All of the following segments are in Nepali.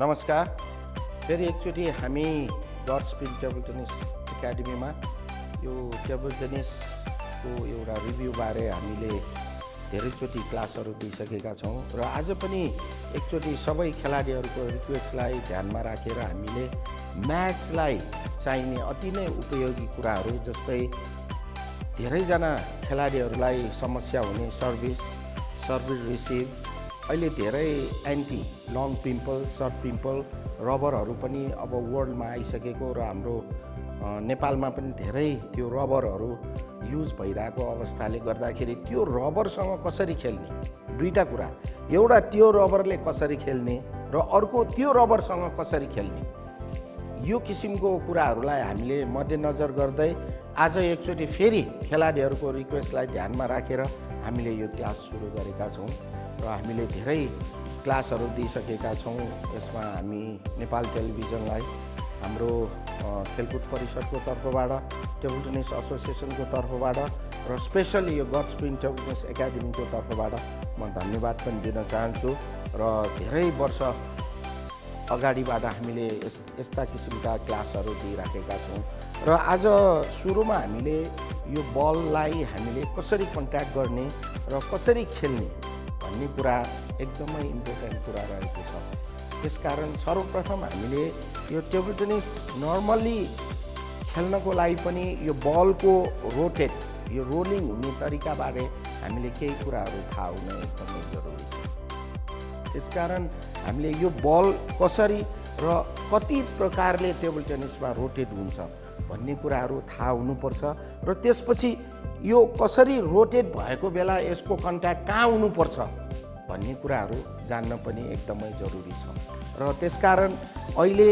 नमस्कार। फेरि एकचोटि हामी गड स्पिन टेबल टेनिस एकाडेमीमा यो टेबल टेनिसको एउटा रिभ्यूबारे हामीले धेरैचोटि क्लासहरू दिइसकेका छौँ र आज पनि एकचोटि सबै खेलाडीहरूको रिक्वेस्टलाई ध्यानमा राखेर हामीले म्याचलाई चाहिने अति नै उपयोगी कुराहरू जस्तै धेरैजना खेलाडीहरूलाई समस्या हुने सर्भिस रिसिभ, अहिले धेरै anti long pimple, short pimple रबरहरू पनि अब वर्ल्डमा आइसकेको र हाम्रो नेपालमा पनि धेरै त्यो रबरहरू युज भइरहेको अवस्थाले गर्दाखेरि त्यो रबरसँग कसरी खेल्ने, दुईटा कुरा, एउटा त्यो रबरले कसरी खेल्ने र अर्को त्यो रबरसँग कसरी खेल्ने, यो किसिमको कुराहरूलाई हामीले मध्यनजर गर्दै आज एकचोटि फेरि खेलाडीहरूको रिक्वेस्टलाई ध्यानमा राखेर हामीले यो क्लास सुरु गरेका छौँ र हामीले धेरै क्लासहरू दिइसकेका छौँ। यसमा हामी नेपाल टेलिभिजनलाई हाम्रो खेलकुद परिषदको तर्फबाट, टेबल टेनिस एसोसिएसनको तर्फबाट र स्पेसली यो गड स्पिन टेबल टेनिस एकाडेमीको तर्फबाट म धन्यवाद पनि दिन चाहन्छु र धेरै वर्ष अगाडिबाट हामीले यस्ता किसिमका क्लासहरू दिइराखेका छौँ र आज सुरुमा हामीले यो बललाई हामीले कसरी कन्ट्याक्ट गर्ने र कसरी खेल्ने भन्ने कुरा एकदमै इम्पोर्टेन्ट कुरा रहेको छ। त्यसकारण सर्वप्रथम हामीले यो टेबल टेनिस नर्मल्ली खेल्नको लागि पनि यो बलको रोटेट, यो रोलिङ हुने तरिकाबारे हामीले केही कुराहरू थाहा हुन एकदमै जरुरी छ। त्यसकारण हामीले यो बल कसरी र कति प्रकारले टेबल टेनिसमा रोटेट हुन्छ भन्ने कुराहरू थाहा हुनुपर्छ र त्यसपछि यो कसरी रोटेट भएको बेला यसको कन्ट्याक्ट कहाँ हुनुपर्छ भन्ने कुराहरू जान्न पनि एकदमै जरुरी छ र त्यसकारण अहिले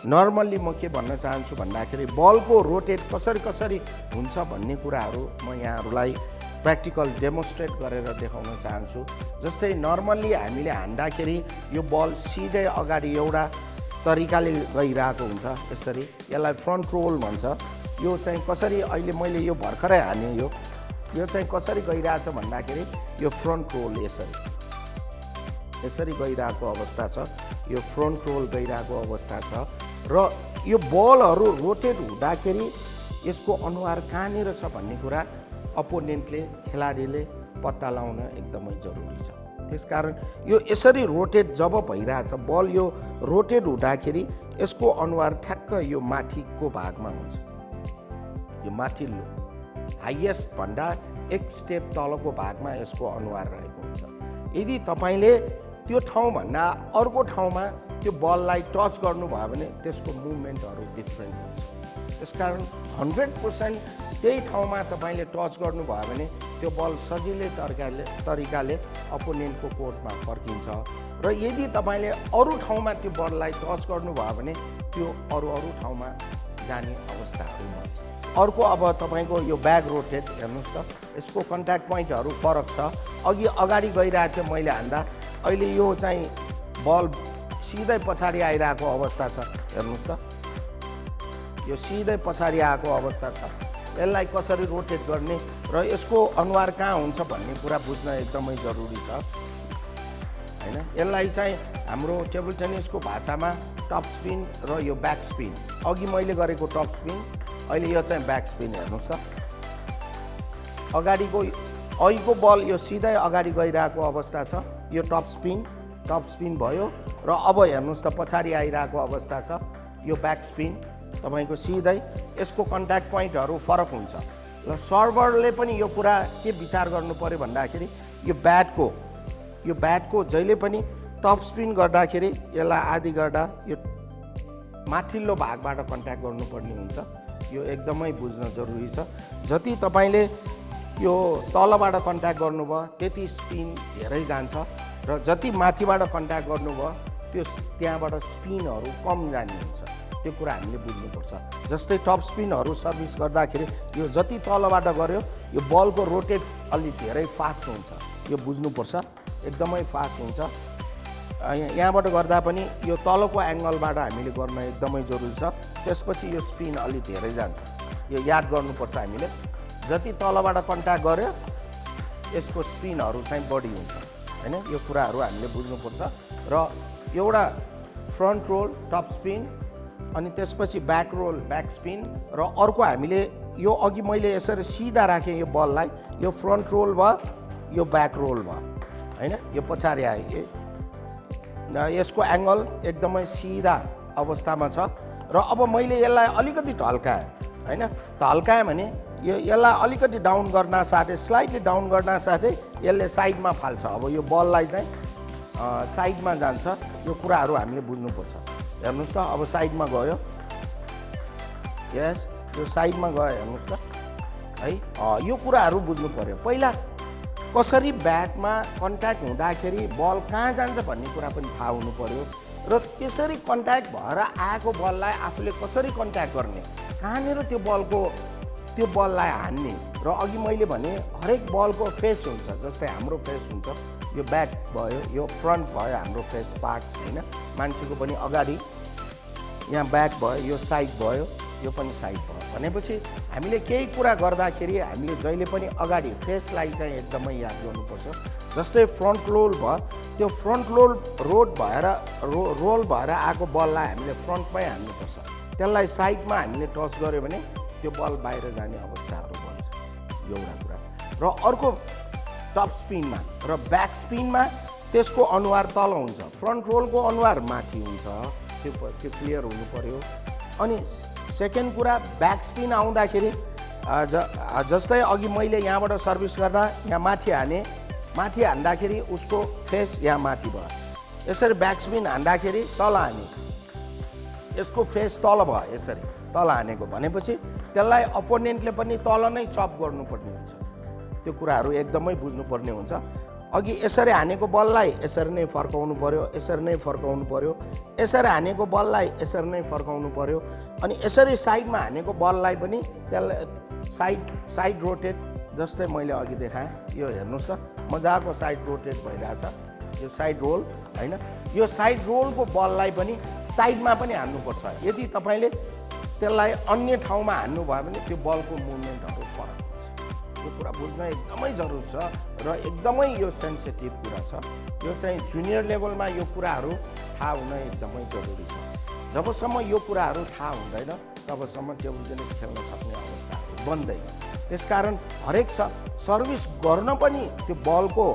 नर्मल्ली म के भन्न चाहन्छु भन्दाखेरि बलको रोटेट कसरी हुन्छ भन्ने कुराहरू म यहाँहरूलाई प्र्याक्टिकल डेमोन्स्ट्रेट गरेर देखाउन चाहन्छु। जस्तै नर्मल्ली हामीले हान्दाखेरि यो बल सिधै अगाडि एउटा तरिकाले गइरहेको हुन्छ, यसरी यसलाई फ्रन्ट रोल भन्छ। यो चाहिँ कसरी, अहिले मैले यो भर्खरै हाने, यो चाहिँ कसरी गइरहेछ भन्दाखेरि यो फ्रन्ट रोल यसरी गइरहेको अवस्था छ, यो फ्रन्ट रोल गइरहेको अवस्था छ र यो बलहरू रोटेट हुँदाखेरि यसको अनुहार कहाँनिर छ भन्ने कुरा अपोनेन्टले, खेलाडीले पत्ता लगाउन एकदमै जरुरी छ। त्यसकारण यो यसरी रोटेट जब भइरहेछ, बल यो रोटेट हुँदाखेरि यसको अनुहार ठ्याक्क यो माथिको भागमा हुन्छ, यो माथिल्लो हाइएस्ट भन्दा एक स्टेप तलको भागमा यसको अनुहार रहेको हुन्छ। यदि तपाईँले त्यो ठाउँभन्दा अर्को ठाउँमा त्यो बललाई टच गर्नुभयो भने त्यसको मुभमेन्टहरू डिफ्रेन्ट हुन्छ। त्यसकारण 100% त्यही ठाउँमा तपाईँले टच गर्नुभयो भने त्यो बल सजिलै तरिकाले अपोनेन्टको कोर्टमा फर्किन्छ र यदि तपाईँले अरू ठाउँमा त्यो बललाई टच गर्नुभयो भने त्यो अरू ठाउँमा जाने अवस्थाहरू हुन्छ। अर्को अब तपाईँको यो ब्याक रोटेट हेर्नुहोस् त, यसको कन्ट्याक्ट पोइन्टहरू फरक छ। अघि अगाडि गइरहेको थियो मैले हान्दा, अहिले यो चाहिँ बल सिधै पछाडि आइरहेको अवस्था छ, हेर्नुहोस् त, यो सिधै पछाडि आएको अवस्था छ। यसलाई कसरी रोटेट गर्ने र यसको अनुहार कहाँ हुन्छ भन्ने कुरा बुझ्न एकदमै जरुरी छ, हैन। यसलाई चाहिँ हाम्रो टेबल टेनिसको भाषामा टप स्पिन र यो ब्याक स्पिन, अघि मैले गरेको टप स्पिन, अहिले यो चाहिँ ब्याक स्पिन, हेर्नुहोस् त, अघिको बल यो सिधै अगाडि गइरहेको अवस्था छ, यो टप स्पिन भयो र अब हेर्नुहोस् त पछाडि आइरहेको अवस्था छ, यो ब्याक स्पिन तपाईँको सिधै। यसको कन्ट्याक्ट पोइन्टहरू फरक हुन्छ र सर्भरले पनि यो कुरा के विचार गर्नु पर्यो भन्दाखेरि यो ब्याटको जहिले पनि टप स्पिन गर्दाखेरि यसलाई आदि गर्दा यो माथिल्लो भागबाट कन्ट्याक्ट गर्नुपर्ने हुन्छ। यो एकदमै बुझ्न जरुरी छ। जति तपाईँले यो तलबाट कन्ट्याक्ट गर्नुभयो त्यति स्पिन धेरै जान्छ र जति माथिबाट कन्ट्याक्ट गर्नुभयो त्यहाँबाट स्पिनहरू कम जाने हुन्छ। त्यो कुरा हामीले बुझ्नुपर्छ। जस्तै टप स्पिनहरू सर्भिस गर्दाखेरि यो जति तलबाट गर्यो यो बलको रोटेट अलि धेरै फास्ट हुन्छ, यो बुझ्नुपर्छ, एकदमै फास्ट हुन्छ। यहाँबाट गर्दा पनि यो तलको एङ्गलबाट हामीले गर्न एकदमै जरुरी छ। त्यसपछि यो स्पिन अलि धेरै जान्छ, यो याद गर्नुपर्छ हामीले। जति तलबाट कन्ट्याक्ट गर्यो यसको स्पिनहरू चाहिँ बढी हुन्छ, हैन। यो कुराहरू हामीले बुझ्नुपर्छ र एउटा फ्रन्ट रोल टप स्पिन अनि त्यसपछि ब्याक रोल ब्याक स्पिन र अर्को हामीले यो अघि मैले यसरी सिधा राखेँ यो बललाई यो फ्रन्ट रोल भयो यो ब्याक रोल भयो हैन यो पछाडि आयो यसको एङ्गल एकदमै सिधा अवस्थामा छ र अब मैले यसलाई अलिकति ढल्काएँ हैन ढल्काएँ भने यसलाई अलिकति डाउन गर्न साथै स्लाइटली डाउन गर्न साथै यसले साइडमा फाल्छ अब यो बललाई चाहिँ साइडमा जान्छ यो कुराहरू हामीले बुझ्नुपर्छ हेर्नुहोस् त अब साइडमा गयो यस यो साइडमा गयो हेर्नुहोस् त है यो कुराहरू बुझ्नु पर्यो पहिला कसरी ब्याटमा कन्ट्याक्ट हुँदाखेरि बल कहाँ जान्छ भन्ने कुरा पनि थाहा हुनु पर्यो र त्यसरी कन्ट्याक्ट भएर आएको बललाई आफूले कसरी कन्ट्याक्ट गर्ने कहाँनिर त्यो बललाई हान्ने र अघि मैले भने हरेक बलको फेस हुन्छ जस्तै हाम्रो फेस हुन्छ यो ब्याक भयो यो फ्रन्ट भयो हाम्रो फेस पार्ट हैन मान्छेको पनि अगाडि यहाँ ब्याक भयो यो साइड भयो यो पनि साइड भयो भनेपछि हामीले केही कुरा गर्दाखेरि हामीले जहिले पनि अगाडि फेसलाई चाहिँ एकदमै याद गर्नुपर्छ जस्तै फ्रन्ट रोल भयो त्यो फ्रन्ट रोल भएर आएको बललाई हामीले फ्रन्टमै हान्नुपर्छ त्यसलाई साइडमा हामीले टच गर्यो भने त्यो बल बाहिर जाने अवस्थाहरू बन्छ एउटा कुरा र अर्को टप स्पिनमा र ब्याक स्पिनमा त्यसको अनुहार तल हुन्छ फ्रन्ट रोलको अनुहार माथि हुन्छ त्यो क्लियर हुनु पर्यो अनि सेकेन्ड कुरा ब्याक स्पिन आउँदाखेरि जस्तै अघि मैले यहाँबाट सर्भिस गर्दा यहाँ माथि हान्दाखेरि उसको फेस यहाँ माथि भयो यसरी ब्याक स्पिन हान्दाखेरि तल हाने यसको फेस तल भयो यसरी तल हानेको भनेपछि त्यसलाई अपोनेन्टले पनि तल नै चप गर्नुपर्ने हुन्छ त्यो कुराहरू एकदमै बुझ्नुपर्ने हुन्छ अघि यसरी हानेको बललाई यसरी नै फर्काउनु पर्यो यसरी नै फर्काउनु पर्यो यसरी हानेको बललाई यसरी नै फर्काउनु पर्यो अनि यसरी साइडमा हानेको बललाई पनि त्यसलाई साइड रोटेट जस्तै मैले अघि देखाएँ यो हेर्नुहोस् त मजाको साइड रोटेट भइरहेछ यो साइड रोल हैन यो साइड रोलको बललाई पनि साइडमा पनि हान्नुपर्छ यदि तपाईँले त्यसलाई अन्य ठाउँमा हान्नुभयो भने त्यो बलको मुभमेन्टहरू फरक हुन्छ यो कुरा बुझ्न एकदमै जरुरी छ र एकदमै यो सेन्सिटिभ कुरा छ यो चाहिँ जुनियर लेभलमा यो कुराहरू थाहा हुन एकदमै जरुरी छ जबसम्म यो कुराहरू थाहा हुँदैन तबसम्म टेबल टेनिस खेल्न सक्ने अवस्थाहरू बन्दैन त्यसकारण हरेक सर्भिस गर्न पनि त्यो बलको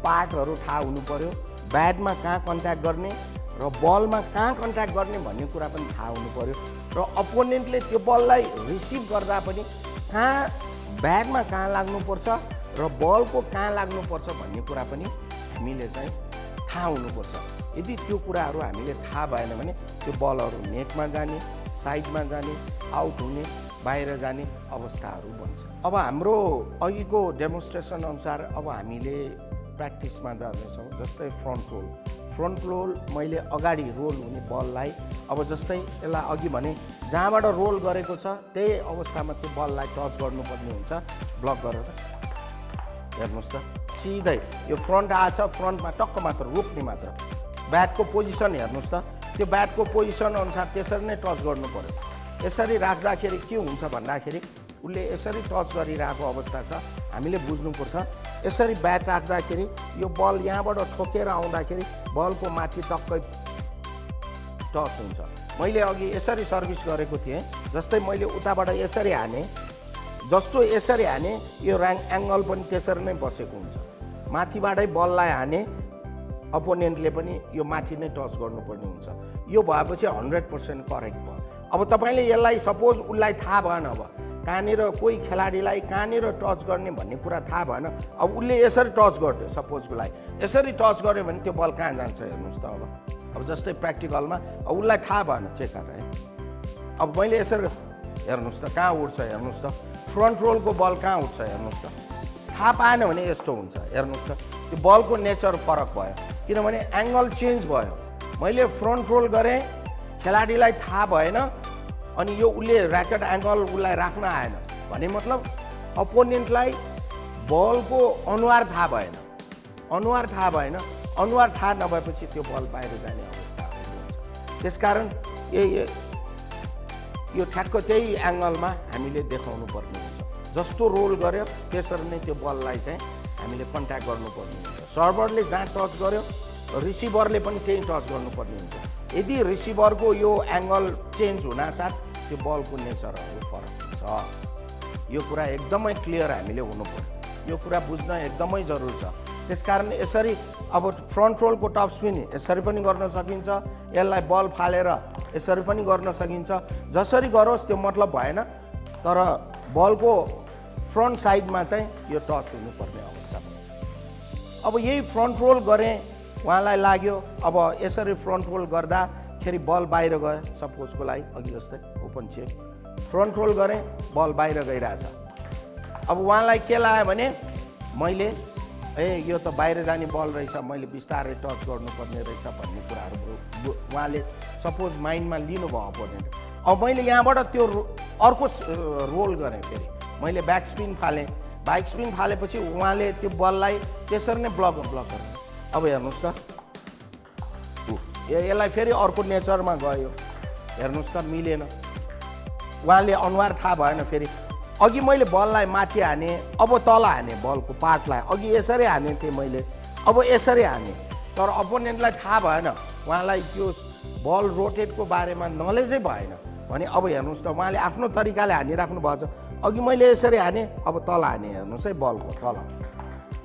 पार्टहरू थाहा हुनु पर्यो ब्याटमा कहाँ कन्ट्याक्ट गर्ने र बलमा कहाँ कन्ट्याक्ट गर्ने भन्ने कुरा पनि थाहा हुनु पर्यो र अपोनेन्टले त्यो बललाई रिसिभ गर्दा पनि कहाँ ब्याटमा कहाँ लाग्नुपर्छ र बलको कहाँ लाग्नुपर्छ भन्ने कुरा पनि हामीले चाहिँ थाहा हुनुपर्छ यदि त्यो कुराहरू हामीले थाहा भएन भने त्यो बलहरू नेटमा जाने साइडमा जाने आउट हुने बाहिर जाने अवस्थाहरू बन्छ अब हाम्रो अघिको डेमोन्स्ट्रेसन अनुसार अब हामीले प्र्याक्टिसमा जाँदैछौँ जस्तै फ्रन्ट रोल मैले अगाडि रोल हुने बललाई अब जस्तै यसलाई अघि भने जहाँबाट रोल गरेको छ त्यही अवस्थामा त्यो बललाई टच गर्नुपर्ने हुन्छ ब्लक गरेर हेर्नुहोस् त सिधै यो फ्रन्ट आएछ फ्रन्टमा टक्क मात्र रोक्ने मात्र ब्याटको पोजिसन हेर्नुहोस् त त्यो ब्याटको पोजिसन अनुसार त्यसरी नै टच गर्नु पर्यो यसरी राख्दाखेरि के हुन्छ भन्दाखेरि उसले यसरी टच गरिरहेको अवस्था छ हामीले बुझ्नुपर्छ यसरी ब्याट राख्दाखेरि यो बल यहाँबाट ठोकेर आउँदाखेरि बलको माथि टक्कै टच हुन्छ मैले अघि यसरी सर्भिस गरेको थिएँ जस्तै मैले उताबाट यसरी हाने जस्तो यसरी हाने यो एङ्गल पनि त्यसरी नै बसेको हुन्छ माथिबाटै बललाई हाने अपोनेन्टले पनि यो माथि नै टच गर्नुपर्ने हुन्छ यो भएपछि 100% करेक्ट भयो अब तपाईँले यसलाई सपोज उसलाई थाहा भएन अब कहाँनिर कोही खेलाडीलाई कहाँनिर टच गर्ने भन्ने कुरा थाहा भएन अब उसले यसरी टच गर्यो सपोजको लागि यसरी टच गर्यो भने त्यो बल कहाँ जान्छ हेर्नुहोस् त अब जस्तै प्र्याक्टिकलमा अब उसलाई थाहा भएन चेक गरेर अब मैले यसरी हेर्नुहोस् त कहाँ उड्छ हेर्नुहोस् त फ्रन्ट रोलको बल कहाँ उड्छ हेर्नुहोस् त थाहा पाएन भने यस्तो हुन्छ हेर्नुहोस् त त्यो बलको नेचर फरक भयो किनभने एङ्गल चेन्ज भयो मैले फ्रन्ट रोल गरेँ खेलाडीलाई थाहा भएन अनि यो उसले ऱ्याकेट एङ्गल उसलाई राख्न आएन भने मतलब अपोनेन्टलाई बलको अनुहार थाहा भएन अनुहार थाहा नभएपछि त्यो बल बाहिर जाने अवस्थाहरू हुन्छ त्यसकारण यो ठ्याक्क त्यही एङ्गलमा हामीले देखाउनु पर्ने हुन्छ जस्तो रोल गर्यो त्यसरी नै त्यो बललाई चाहिँ हामीले कन्ट्याक्ट गर्नुपर्ने हुन्छ सर्भरले जहाँ टच गर्यो रिसिभरले पनि त्यही टच गर्नुपर्ने हुन्छ। यदि रिसिभरको यो एङ्गल चेन्ज हुनासाथ त्यो बलको नेचरहरू फरक हुन्छ। यो कुरा एकदमै क्लियर हामीले हुनु पर्यो, यो कुरा बुझ्न एकदमै जरुरी छ। त्यसकारण यसरी अब फ्रन्ट रोलको टप स्पिन यसरी पनि गर्न सकिन्छ, यसलाई बल फालेर यसरी पनि गर्न सकिन्छ। जसरी गरोस् त्यो मतलब भएन, तर बलको फ्रन्ट साइडमा चाहिँ यो टच हुनुपर्ने अवस्था हुन्छ। अब यही फ्रन्ट रोल गरेँ, उहाँलाई लाग्यो अब यसरी फ्रन्ट रोल गर्दाखेरि बल बाहिर गयो, सपोजको लागि अघि जस्तै ओपन चेक फ्रन्ट रोल गरेँ, बल बाहिर गइरहेछ। अब उहाँलाई के लाग्यो भने मैले यो त बाहिर जाने बल रहेछ, मैले बिस्तारै टच गर्नुपर्ने रहेछ भन्ने कुराहरू उहाँले सपोज माइन्डमा लिनुभयो अपोनेन्ट। अब मैले यहाँबाट त्यो अर्को रोल गरेँ, फेरि मैले ब्याक स्पिन फालेँ। ब्याक स्पिन फालेपछि उहाँले त्यो बललाई त्यसरी नै ब्लक गरेँ। अब हेर्नुहोस् त, यसलाई फेरि अर्को नेचरमा गयो, हेर्नुहोस् त मिलेन। उहाँले अनुहार थाहा भएन, फेरि अघि मैले बललाई माथि हाने, अब तल हाने, बलको पार्टलाई अघि यसरी हाने थिएँ मैले, अब यसरी हाने, तर अपोनेन्टलाई थाहा भएन, उहाँलाई त्यो बल रोटेटको बारेमा नलेजै भएन भने अब हेर्नुहोस् त उहाँले आफ्नो तरिकाले हानिराख्नु भएको छ। अघि मैले यसरी हाने, अब तल हाने, हेर्नुहोस् है बलको तल,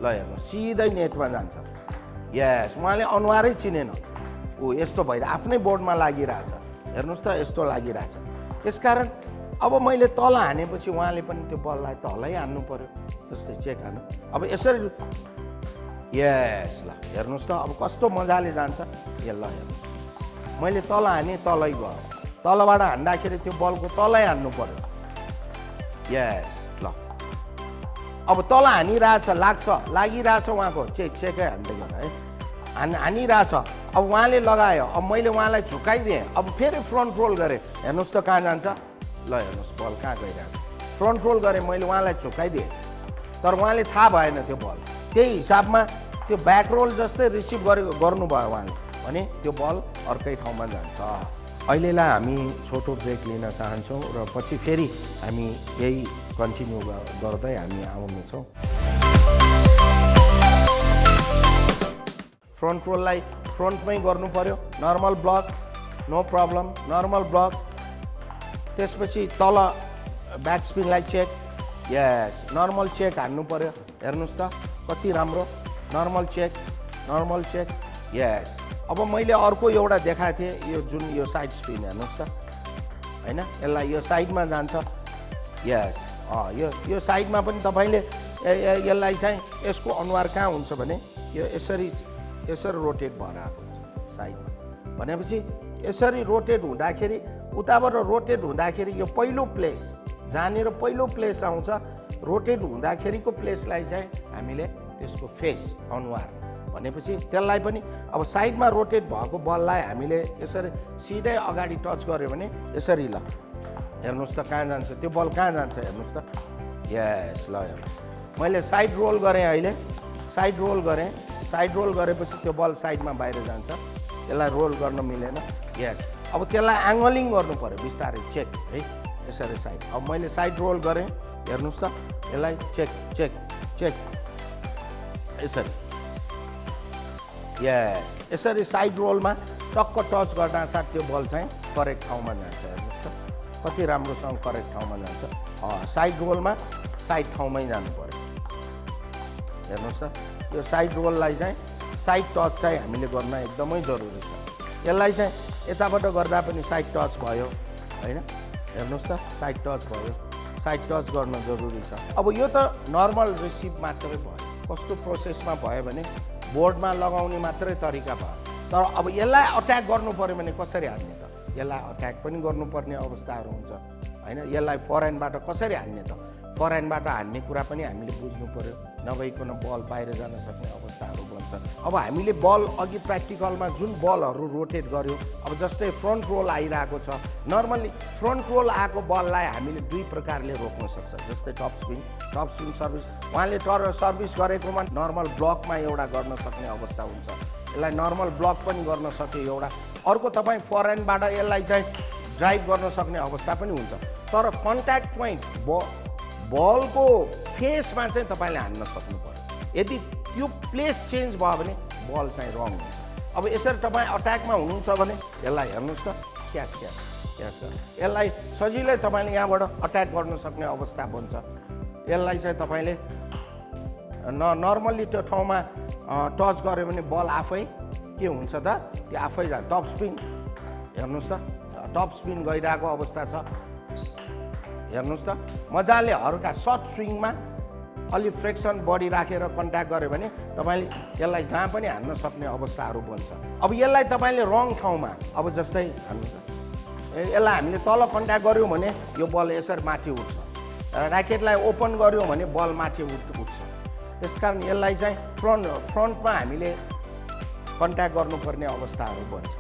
ल हेर्नुहोस् सिधै नेटमा जान्छ। यस, उहाँले अनुहारै चिनेन, यस्तो भएर आफ्नै बोर्डमा लागिरहेछ, हेर्नुहोस् त यस्तो लागिरहेछ। त्यसकारण अब मैले तल हानेपछि उहाँले पनि त्यो बललाई तलै हान्नु पर्यो, जस्तै चेक हान्नु। अब यसरी यस, ल हेर्नुहोस् त अब कस्तो मजाले जान्छ। ल हेर्नुहोस्, मैले तल हाने, तलै गयो, तलबाट हान्दाखेरि त्यो बलको तलै हान्नु पर्यो। यस, ल अब तल हानिरहेछ, लागिरहेछ उहाँको, चेकै हान्दै गर है, हानिरहेछ। अब उहाँले लगायो, अब मैले उहाँलाई झुकाइदिएँ, अब फेरि फ्रन्ट रोल गरेँ, हेर्नुहोस् त कहाँ जान्छ। ल हेर्नुहोस् बल कहाँ गइरहेछ, फ्रन्ट रोल गरेँ मैले, उहाँलाई झुकाइदिएँ, तर उहाँले थाहा भएन त्यो बल, त्यही हिसाबमा त्यो ब्याक रोल जस्तै रिसिभ गर्नुभयो उहाँले भने त्यो बल अर्कै ठाउँमा जान्छ। अहिलेलाई हामी छोटो ब्रेक लिन चाहन्छौँ र पछि फेरि हामी यही कन्टिन्यू गर्दै हामी आउनेछौँ। फ्रन्ट रोललाई फ्रन्टमै गर्नु पर्यो, normal block, no problem, normal block. त्यसपछि तल ब्याक स्पिनलाई चेक, यस नर्मल चेक हान्नु पर्यो, हेर्नुहोस् त कति राम्रो, नर्मल चेक, यस। अब मैले अर्को एउटा देखाएको थिएँ, यो जुन यो साइड स्पिन हेर्नुहोस् त, होइन यसलाई यो साइडमा जान्छ। यस, यो साइडमा पनि तपाईँले यसलाई चाहिँ यसको अनुहार कहाँ हुन्छ भने यो यसरी रोटेट भएर आएको हुन्छ साइडमा, भनेपछि यसरी रोटेट हुँदाखेरि उताबाट रोटेट हुँदाखेरि यो पहिलो प्लेस जहाँनिर पहिलो प्लेस आउँछ, रोटेट हुँदाखेरिको प्लेसलाई चाहिँ हामीले त्यसको फेस अनुहार भनेपछि त्यसलाई पनि अब साइडमा रोटेट भएको बललाई हामीले यसरी सिधै अगाडि टच गऱ्यो भने यसरी, ल हेर्नुहोस् त कहाँ जान्छ त्यो बल, कहाँ जान्छ हेर्नुहोस् त। यस, ल हेर्नुहोस् मैले साइड रोल गरेँ, अहिले साइड रोल गरेपछि त्यो बल साइडमा बाहिर जान्छ, यसलाई रोल गर्न मिलेन। यस, अब त्यसलाई एङ्गलिङ गर्नु पर्यो बिस्तारै, चेक है, यसरी साइड। अब मैले साइड रोल गरेँ, हेर्नुहोस् त यसलाई चेक यसरी। यस, यसरी साइड रोलमा टक्क टच गर्दा साथ त्यो बल चाहिँ करेक्ट ठाउँमा जान्छ, हेर्नुहोस् त कति राम्रोसँग करेक्ट ठाउँमा जान्छ। साइड रोलमा साइड ठाउँमै जानु पर्यो, हेर्नुहोस् त यो साइड रोललाई चाहिँ साइड टच चाहिँ हामीले गर्न एकदमै जरुरी छ। यसलाई चाहिँ यताबाट गर्दा पनि साइड टच भयो, होइन हेर्नुहोस् त साइड टच भयो, साइड टच गर्न जरुरी छ। अब यो त नर्मल रिसिभ मात्रै भयो, कस्तो प्रोसेसमा भयो भने बोर्डमा लगाउने मात्रै तरिका भयो, तर अब यसलाई अट्याक गर्नु पर्यो भने कसरी हान्ने त, यसलाई अट्याक पनि गर्नुपर्ने अवस्थाहरू हुन्छ, होइन यसलाई फरह्यान्डबाट कसरी हान्ने त, फरह्यान्डबाट हान्ने कुरा पनि हामीले बुझ्नु पर्यो, नभइकन बल बाहिर जान सक्ने अवस्थाहरू बन्छ। अब हामीले बल अघि प्र्याक्टिकलमा जुन बलहरू रोटेट गर्यो, अब जस्तै फ्रन्ट रोल आइरहेको छ, नर्मल्ली फ्रन्ट रोल आएको बललाई हामीले दुई प्रकारले रोक्न सक्छ, जस्तै टप स्पिन सर्भिस। उहाँले सर्भिस गरेकोमा नर्मल ब्लकमा एउटा गर्न सक्ने अवस्था हुन्छ, यसलाई नर्मल ब्लक पनि गर्न सक्यो एउटा, अर्को तपाईँ फरह्यान्डबाट यसलाई चाहिँ ड्राइभ गर्न सक्ने अवस्था पनि हुन्छ, तर कन्ट्याक्ट पोइन्ट बलको फेसमा चाहिँ तपाईँले हान्न सक्नु पर्यो। यदि त्यो प्लेस चेन्ज भयो भने बल चाहिँ रङ हुन्छ। अब यसरी तपाईँ अट्याकमा हुनुहुन्छ भने यसलाई हेर्नुहोस् त क्याच यसलाई सजिलै तपाईँले यहाँबाट अट्याक गर्न सक्ने अवस्था बन्छ। यसलाई चाहिँ तपाईँले नर्मल्ली त्यो ठाउँमा टच गऱ्यो भने बल आफै के हुन्छ त त्यो आफै टप स्पिन हेर्नुहोस् त टप स्पिन गइरहेको अवस्था छ। हेर्नुहोस् त मजाले हल्का सर्ट स्विङमा अलि फ्रेक्सन बढी राखेर कन्ट्याक्ट गऱ्यो भने तपाईँले यसलाई जहाँ पनि हान्न सक्ने अवस्थाहरू बन्छ। अब यसलाई तपाईँले रङ ठाउँमा अब जस्तै हान्नु त यसलाई हामीले तल कन्ट्याक्ट गऱ्यौँ भने यो बल यसरी माथि उठ्छ, ऱ्याकेटलाई ओपन गऱ्यौँ भने बल माथि उठ्छ। त्यसकारण यसलाई चाहिँ फ्रन्टमा हामीले कन्ट्याक्ट गर्नुपर्ने अवस्थाहरू बन्छ।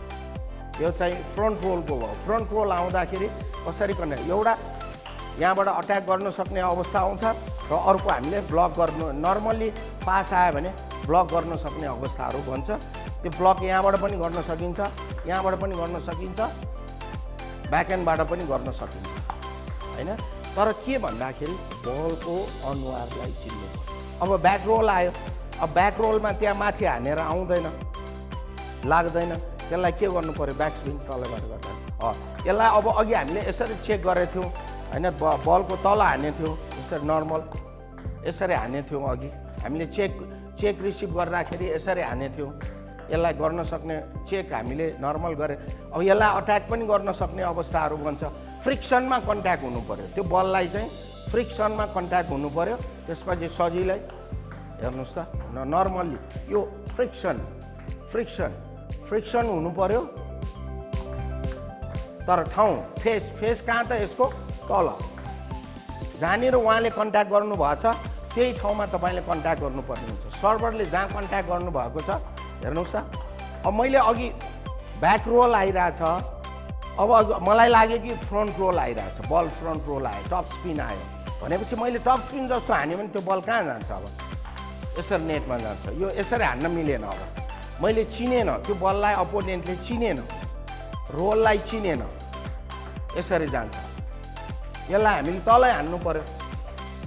यो चाहिँ फ्रन्ट रोलको भयो। फ्रन्ट रोल आउँदाखेरि कसरी कन्ट्याक्ट एउटा यहाँबाट अट्याक गर्न सक्ने अवस्था आउँछ र अर्को हामीले ब्लक गर्नु नर्मल्ली पास आयो भने ब्लक गर्न सक्ने अवस्थाहरू बन्छ। त्यो ब्लक यहाँबाट पनि गर्न सकिन्छ, यहाँबाट पनि गर्न सकिन्छ, ब्याकएन्डबाट पनि गर्न सकिन्छ हैन। तर के भन्दाखेरि बलको अनुहारलाई चिन्नु पर्यो। अब ब्याक रोल आयो, अब ब्याक रोलमा त्यहाँ माथि हानेर आउँदैन, लाग्दैन, त्यसलाई के गर्नु पर्यो ब्याक स्पिन तलबाट गर्दा यसलाई अब अघि हामीले यसरी चेक गरेको थियौँ हैन, बलको तल हानेको थियौँ यसरी नर्मल यसरी हानेको थियौँ अघि हामीले चेक रिसिभ गर्दाखेरि यसरी हानेको थियौँ। यसलाई गर्न सक्ने चेक हामीले नर्मल गरे। अब यसलाई अट्याक पनि गर्न सक्ने अवस्थाहरू बन्छ। फ्रिक्सनमा कन्ट्याक्ट हुनु पर्यो, त्यो बललाई चाहिँ फ्रिक्सनमा कन्ट्याक्ट हुनु पर्यो। त्यसपछि सजिलै हेर्नुहोस् त नर्मल्ली यो फ्रिक्सन हुनु पर्यो। तर ठाउँ फेस कहाँ त यसको तल जहाँनिर उहाँले कन्ट्याक्ट गर्नुभएको छ त्यही ठाउँमा तपाईँले कन्ट्याक्ट गर्नुपर्ने हुन्छ। सर्भरले जहाँ कन्ट्याक्ट गर्नुभएको छ हेर्नुहोस् त। अब मैले अघि ब्याक रोल आइरहेछ, अब मलाई लाग्यो कि फ्रन्ट रोल आइरहेछ, बल फ्रन्ट रोल आयो, टप स्पिन आयो भनेपछि मैले टप स्पिन जस्तो हान्यो भने त्यो बल कहाँ जान्छ? अब यसरी नेटमा जान्छ। यो यसरी हान्न मिलेन। अब मैले चिनेन, त्यो बललाई अपोनेन्टले चिनेन, रोललाई चिनेन, यसरी जान्छ। यसलाई हामीले तलै हान्नु पर्यो,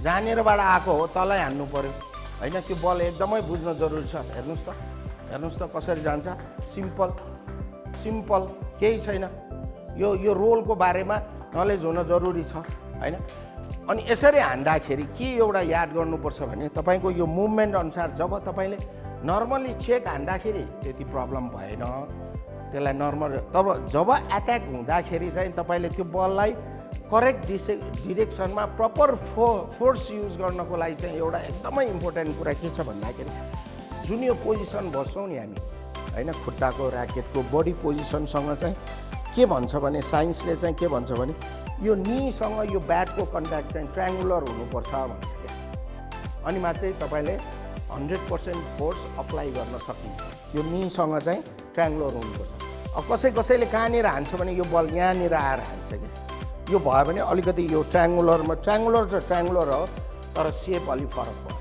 जहाँनिरबाट आएको हो तलै हान्नु पर्यो हैन। त्यो बल एकदमै बुझ्न जरुरी छ। हेर्नुहोस् त कसरी जान्छ। सिम्पल केही छैन। यो रोलको बारेमा नलेज हुन जरुरी छ हैन। अनि यसरी हान्दाखेरि के एउटा याद गर्नुपर्छ भने तपाईँको यो मुभमेन्ट अनुसार जब तपाईँले नर्मल्ली चेक हान्दाखेरि त्यति प्रब्लम भएन, त्यसलाई नर्मल। तब जब एट्याक हुँदाखेरि चाहिँ तपाईँले त्यो बललाई करेक्ट डिरेक्सनमा प्रपर फोर्स युज गर्नको लागि चाहिँ एउटा एकदमै इम्पोर्टेन्ट कुरा के छ भन्दाखेरि जुन यो पोजिसन बस्छौँ नि हामी हैन, खुट्टाको ऱ्याकेटको बडी पोजिसनसँग चाहिँ के भन्छ भने साइन्सले चाहिँ के भन्छ भने यो नीसँग यो ब्याटको कन्ट्याक्ट चाहिँ ट्रायङ्गुलर हुनुपर्छ भन्छ क्या। अनि चाहिँ तपाईँले 100% फोर्स अप्लाई गर्न सकिन्छ। यो नीसँग चाहिँ ट्रायङ्गुलर हुनुपर्छ। अब कसैले कहाँनिर हान्छ भने यो बल यहाँनिर आएर हान्छ क्या। यो भयो भने अलिकति यो ट्रायङ्गुलर हो तर सेप अलि फरक भयो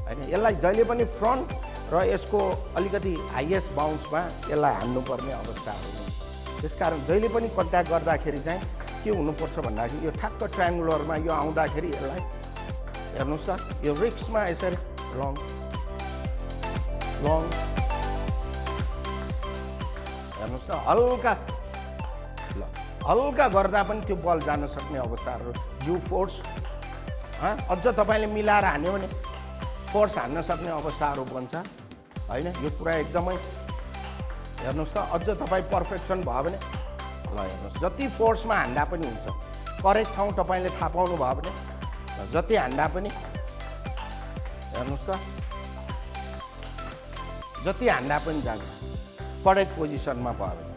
हैन। यसलाई जहिले पनि फ्रन्ट र यसको अलिकति हाइएस्ट बाउन्समा यसलाई हान्नुपर्ने अवस्थाहरू हुन्छ। त्यसकारण जहिले पनि कन्ट्याक्ट गर्दाखेरि चाहिँ के हुनुपर्छ भन्दाखेरि यो ठ्याक्क ट्रायङ्गुलरमा यो आउँदाखेरि यसलाई हेर्नुहोस् त यो रिक्समा यसरी लङ हेर्नुहोस् त हल्का गर्दा पनि त्यो बल जान सक्ने अवस्थाहरू। जिउ फोर्स अझ तपाईँले मिलाएर हान्यो भने फोर्स हान्न सक्ने अवस्थाहरू बन्छ हैन। यो कुरा एकदमै हेर्नुहोस् त अझ तपाईँ पर्फेक्सन भयो भने ल हेर्नुहोस् जति फोर्समा हान्दा पनि हुन्छ। करेक्ट ठाउँ तपाईँले थाहा पाउनु भयो भने जति हान्दा पनि हेर्नुहोस् त जति हान्दा पनि जान्छ। करेक्ट पोजिसनमा भयो भने।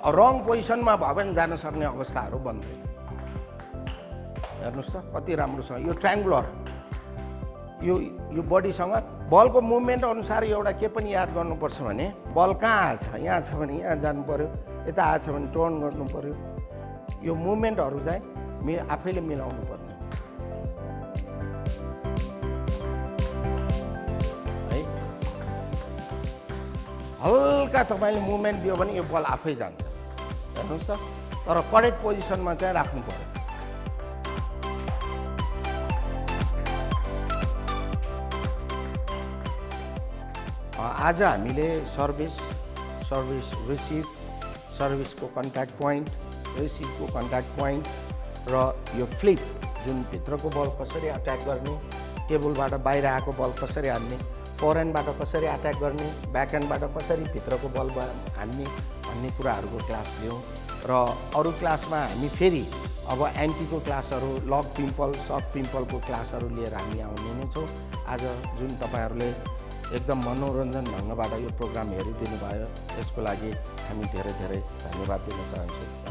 अब रङ पोजिसनमा भयो भने जान सक्ने अवस्थाहरू बन्दैन। हेर्नुहोस् त कति राम्रोसँग यो ट्रायङ्गुलर यो बडीसँग बलको मुभमेन्ट अनुसार एउटा के पनि याद गर्नुपर्छ भने बल कहाँ छ, यहाँ छ भने यहाँ जानु पर्यो, यता आएछ भने टर्न गर्नु पर्यो। यो मुभमेन्टहरू चाहिँ आफैले मिलाउनु पर्ने है। हल्का तपाईँले मुभमेन्ट दियो भने यो बल आफै जान्छ। हेर्नुहोस् त तर करेक्ट पोजिसनमा चाहिँ राख्नु पर्यो। आज हामीले सर्भिस रिसिभ, सर्भिसको कन्ट्याक्ट पोइन्ट, रिसिभको कन्ट्याक्ट पोइन्ट र यो फ्लिप जुन भित्रको बल कसरी अट्याक गर्ने, टेबलबाट बाहिर आएको बल कसरी हान्ने, फोरह्यान्डबाट कसरी अट्याक गर्ने, ब्याकह्यान्डबाट कसरी भित्रको बल हान्ने भन्ने कुराहरूको क्लास लियौँ। र अरू क्लासमा हामी फेरि अब एन्टीको क्लासहरू, लक पिम्पल, सक पिम्पलको क्लासहरू लिएर हामी आउने नै छौँ। आज जुन तपाईँहरूले एकदम मनोरञ्जन ढङ्गबाट यो प्रोग्राम हेरिदिनु भयो, यसको लागि हामी धेरै धेरै धन्यवाद दिन चाहन्छु।